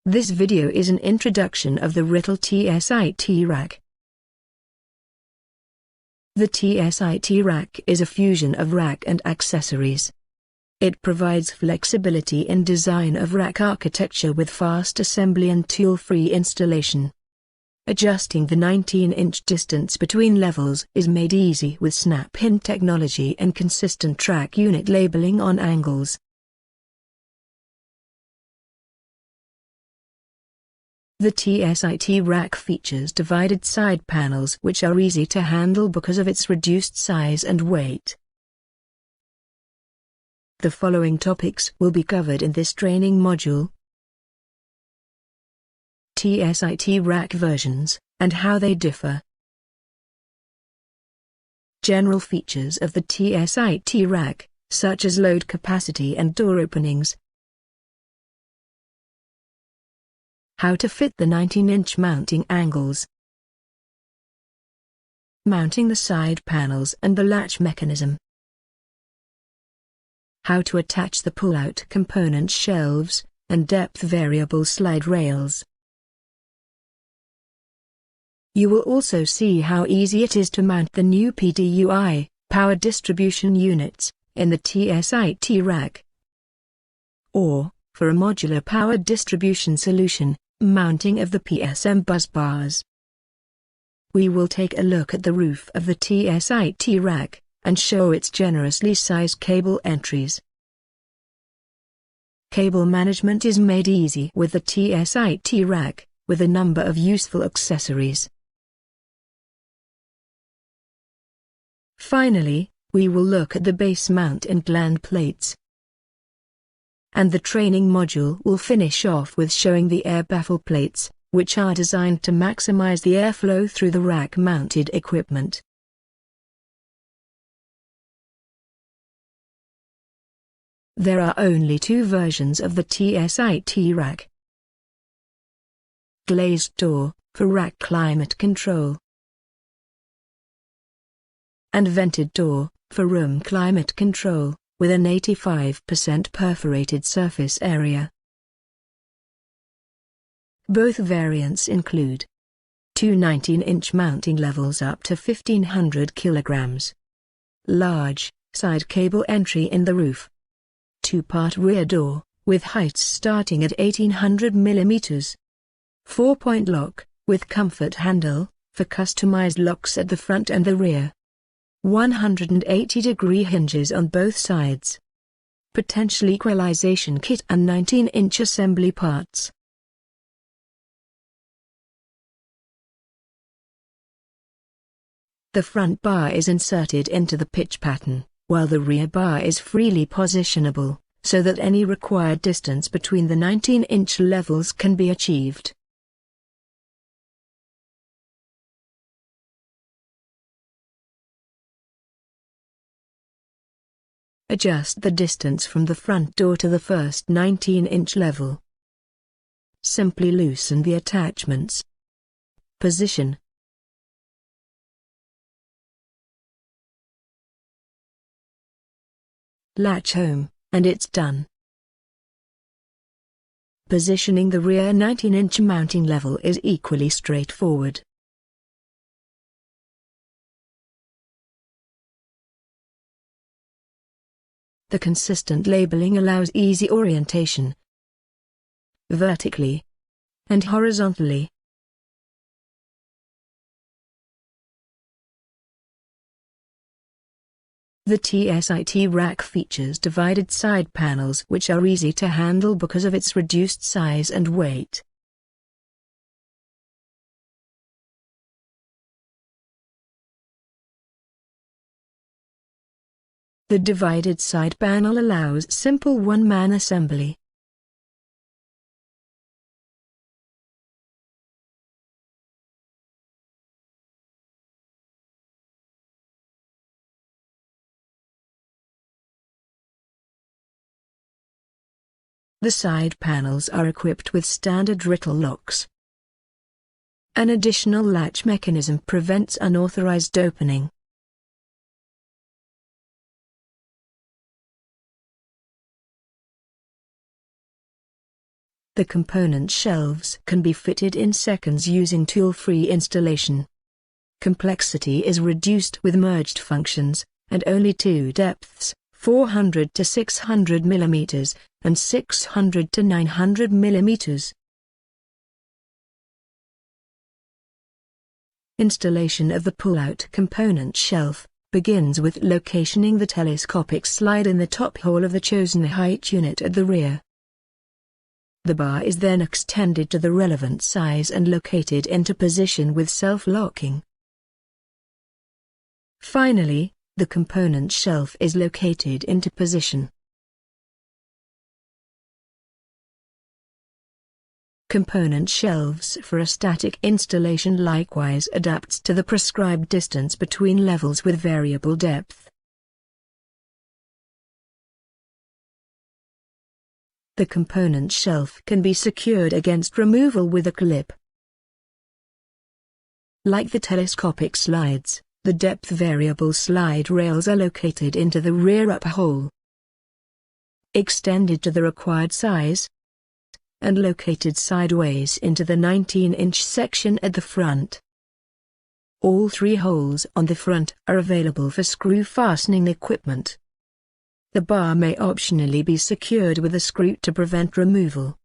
This video is an introduction of the Rittal TSIT rack. The TSIT rack is a fusion of rack and accessories. It provides flexibility in design of rack architecture with fast assembly and tool-free installation. Adjusting the 19-inch distance between levels is made easy with snap-in technology and consistent track unit labeling on angles. The TSIT rack features divided side panels which are easy to handle because of its reduced size and weight. The following topics will be covered in this training module: TSIT rack versions, and how they differ. General features of the TSIT rack, such as load capacity and door openings. How to fit the 19-inch mounting angles. Mounting the side panels and the latch mechanism. How to attach the pull-out component shelves, and depth variable slide rails. You will also see how easy it is to mount the new PDUI, power distribution units, in the TSIT rack. Or, for a modular power distribution solution, mounting of the PSM bus bars. We will take a look at the roof of the TSIT rack, and show its generously sized cable entries. Cable management is made easy with the TSIT rack, with a number of useful accessories. Finally, we will look at the base mount and gland plates. And the training module will finish off with showing the air baffle plates, which are designed to maximize the airflow through the rack-mounted equipment. There are only two versions of the TSIT rack. Glazed door, for rack climate control. And vented door, for room climate control, with an 85% perforated surface area. Both variants include two 19-inch mounting levels up to 1500 kilograms, large, side cable entry in the roof, two-part rear door, with heights starting at 1800 mm, 4-point lock, with comfort handle, for customized locks at the front and the rear, 180-degree hinges on both sides, potential equalization kit and 19-inch assembly parts. The front bar is inserted into the pitch pattern, while the rear bar is freely positionable, so that any required distance between the 19-inch levels can be achieved. Adjust the distance from the front door to the first 19-inch level. Simply loosen the attachments. Position. Latch home, and it's done. Positioning the rear 19-inch mounting level is equally straightforward. The consistent labeling allows easy orientation, vertically and horizontally. The TSIT rack features divided side panels which are easy to handle because of its reduced size and weight. The divided side panel allows simple one-man assembly. The side panels are equipped with standard Rittal locks. An additional latch mechanism prevents unauthorized opening. The component shelves can be fitted in seconds using tool-free installation. Complexity is reduced with merged functions, and only two depths, 400 to 600 mm, and 600 to 900 mm. Installation of the pull-out component shelf begins with locating the telescopic slide in the top hole of the chosen height unit at the rear. The bar is then extended to the relevant size and located into position with self-locking. Finally, the component shelf is located into position. Component shelves for a static installation likewise adapts to the prescribed distance between levels with variable depth. The component shelf can be secured against removal with a clip. Like the telescopic slides, the depth variable slide rails are located into the rear upper hole, extended to the required size, and located sideways into the 19-inch section at the front. All three holes on the front are available for screw fastening equipment. The bar may optionally be secured with a screw to prevent removal.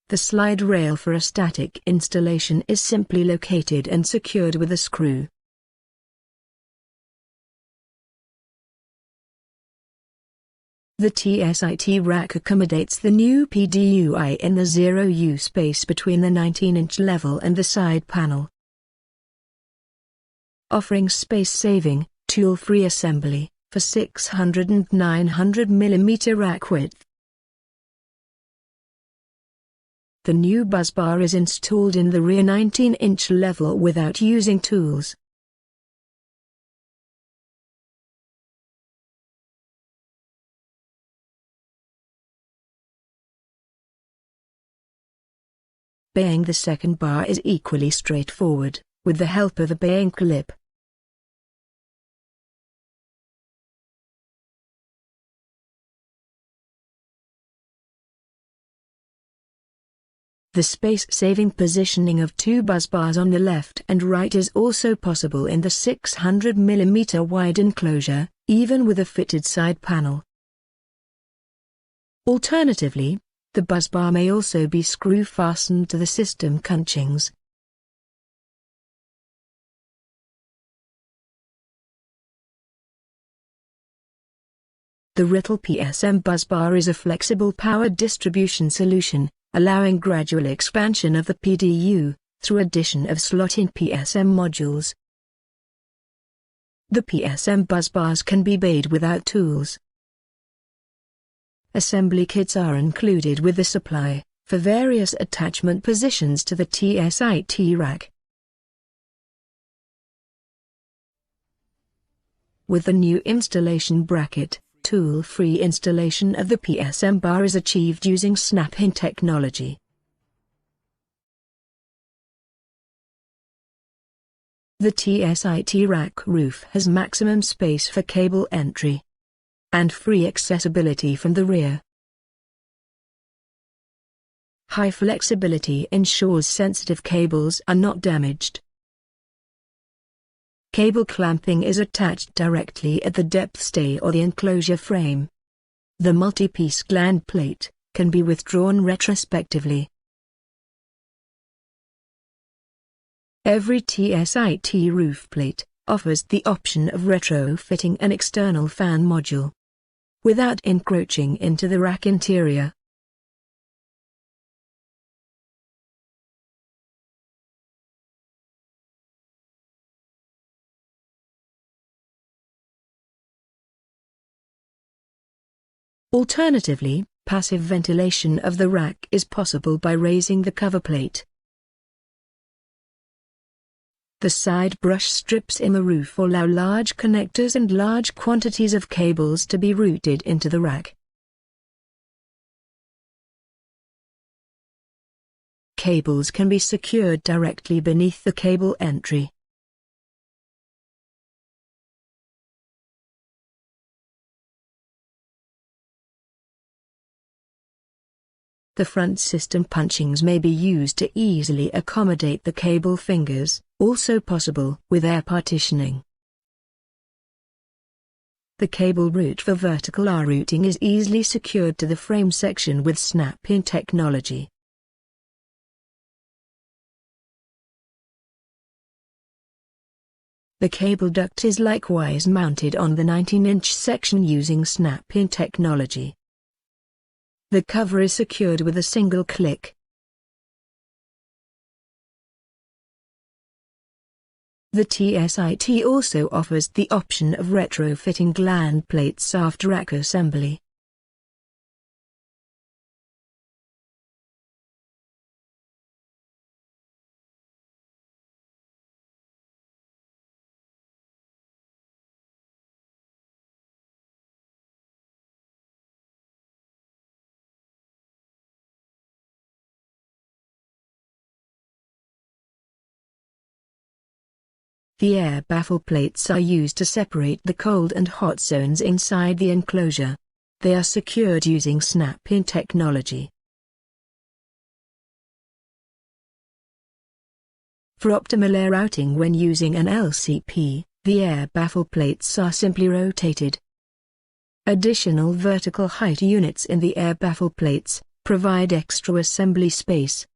The slide rail for a static installation is simply located and secured with a screw. The TSIT rack accommodates the new PDUI in the 0U space between the 19-inch level and the side panel, offering space-saving, tool-free assembly for 600 and 900 mm rack width. The new buzz bar is installed in the rear 19-inch level without using tools. Baying the second bar is equally straightforward, with the help of a baying clip. The space-saving positioning of two buzz bars on the left and right is also possible in the 600 mm wide enclosure, even with a fitted side panel. Alternatively, the buzz bar may also be screw-fastened to the system couchings. The Rittal PSM buzz bar is a flexible power distribution solution, allowing gradual expansion of the PDU, through addition of slot-in PSM modules. The PSM buzz bars can be bayed without tools. Assembly kits are included with the supply, for various attachment positions to the TSIT rack. With the new installation bracket, tool-free installation of the PSM bar is achieved using snap-in technology. The TSIT rack roof has maximum space for cable entry and free accessibility from the rear. High flexibility ensures sensitive cables are not damaged. Cable clamping is attached directly at the depth stay or the enclosure frame. The multi-piece gland plate can be withdrawn retrospectively. Every TSIT roof plate offers the option of retrofitting an external fan module without encroaching into the rack interior. Alternatively, passive ventilation of the rack is possible by raising the cover plate. The side brush strips in the roof allow large connectors and large quantities of cables to be routed into the rack. Cables can be secured directly beneath the cable entry. The front system punchings may be used to easily accommodate the cable fingers, also possible with air partitioning. The cable route for vertical R-routing is easily secured to the frame section with snap-in technology. The cable duct is likewise mounted on the 19-inch section using snap-in technology. The cover is secured with a single click. The TSIT also offers the option of retrofitting gland plates after rack assembly. The air baffle plates are used to separate the cold and hot zones inside the enclosure. They are secured using snap-in technology. For optimal air routing when using an LCP, the air baffle plates are simply rotated. Additional vertical height units in the air baffle plates provide extra assembly space.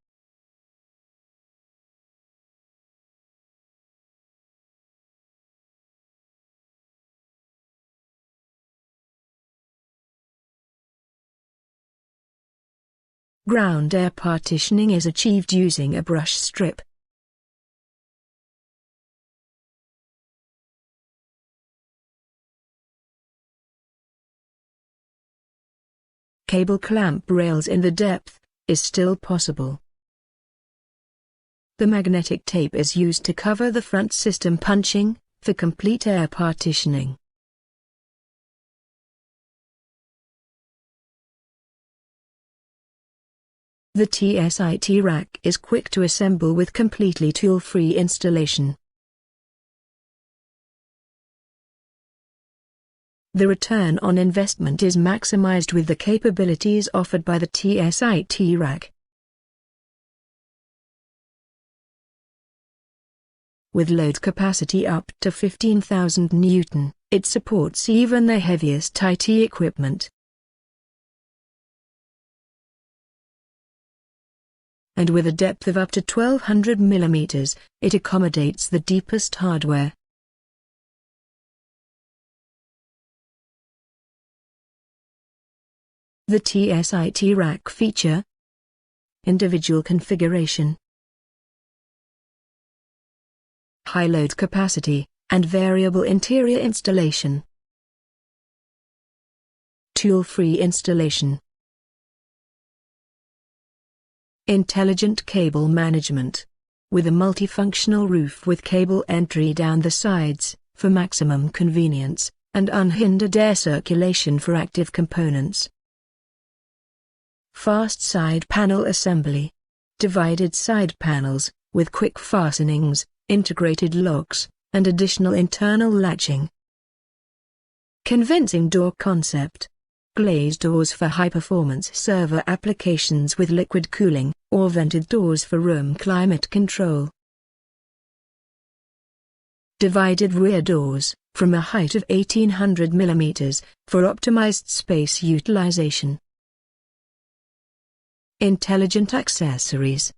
Ground air partitioning is achieved using a brush strip. Cable clamp rails in the depth is still possible. The magnetic tape is used to cover the front system punching for complete air partitioning. The TSIT rack is quick to assemble with completely tool-free installation. The return on investment is maximized with the capabilities offered by the TSIT rack. With load capacity up to 15,000 Newton, it supports even the heaviest IT equipment. And with a depth of up to 1200 mm, it accommodates the deepest hardware. The TSIT rack feature individual configuration, high load capacity, and variable interior installation. Tool-free installation. Intelligent cable management. With a multifunctional roof with cable entry down the sides, for maximum convenience, and unhindered air circulation for active components. Fast side panel assembly. Divided side panels, with quick fastenings, integrated locks, and additional internal latching. Convincing door concept. Glazed doors for high-performance server applications with liquid cooling, or vented doors for room climate control. Divided rear doors, from a height of 1800 mm, for optimized space utilization. Intelligent accessories.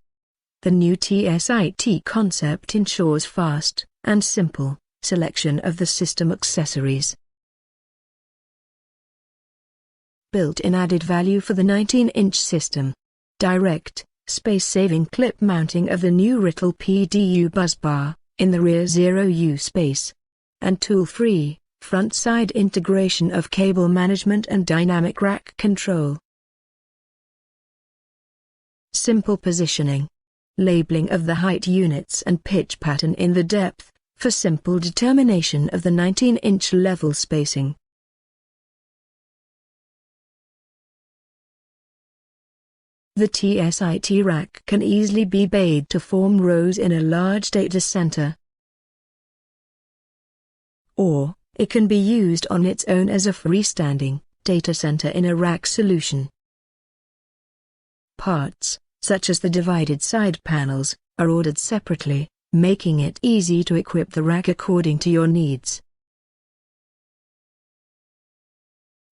The new TSIT concept ensures fast and simple selection of the system accessories. Built-in added value for the 19-inch system. Direct, space-saving clip mounting of the new Rittal PDU busbar, in the rear 0U space. And tool-free, front-side integration of cable management and dynamic rack control. Simple positioning. Labeling of the height units and pitch pattern in the depth, for simple determination of the 19-inch level spacing. The TSIT rack can easily be bayed to form rows in a large data center. Or, it can be used on its own as a freestanding data center in a rack solution. parts, such as the divided side panels, are ordered separately, making it easy to equip the rack according to your needs.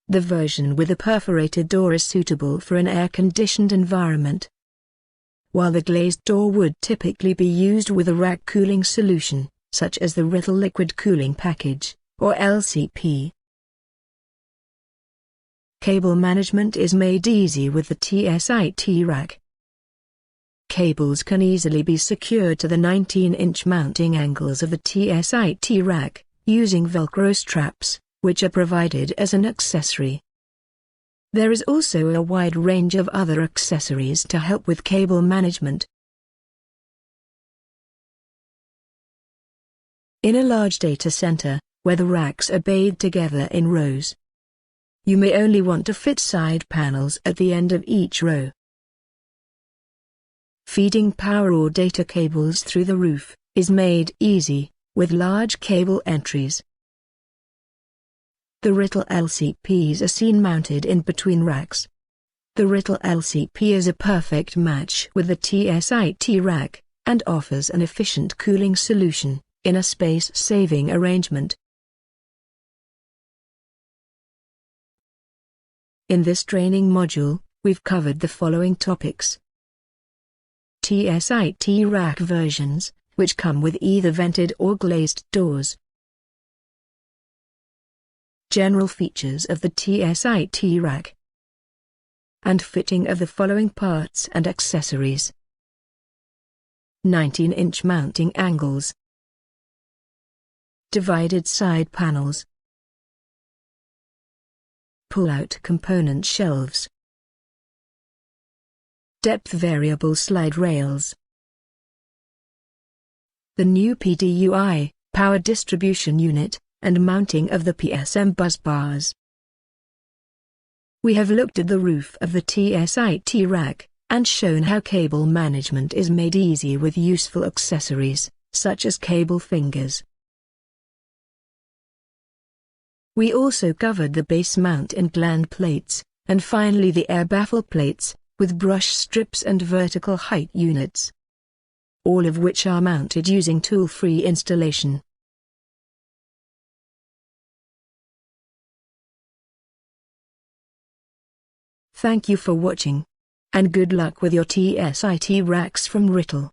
The version with a perforated door is suitable for an air-conditioned environment, while the glazed door would typically be used with a rack cooling solution, such as the Rittal Liquid Cooling Package, or LCP. Cable management is made easy with the TSIT rack. Cables can easily be secured to the 19-inch mounting angles of the TSIT rack, using Velcro straps, which are provided as an accessory. There is also a wide range of other accessories to help with cable management. In a large data center, where the racks are bayed together in rows, you may only want to fit side panels at the end of each row. Feeding power or data cables through the roof is made easy, with large cable entries. The Rittal LCPs are seen mounted in between racks. The Rittal LCP is a perfect match with the TSIT rack, and offers an efficient cooling solution, in a space-saving arrangement. In this training module, we've covered the following topics. TSIT rack versions, which come with either vented or glazed doors. General features of the TSIT rack. And fitting of the following parts and accessories. 19-inch mounting angles. Divided side panels. Pull-out component shelves. Depth variable slide rails. The new PDUI, power distribution unit, and mounting of the PSM bus bars. We have looked at the roof of the TSIT rack, and shown how cable management is made easy with useful accessories, such as cable fingers. We also covered the base mount and gland plates, and finally the air baffle plates, with brush strips and vertical height units, all of which are mounted using tool-free installation. Thank you for watching, and good luck with your TSIT racks from Rittal.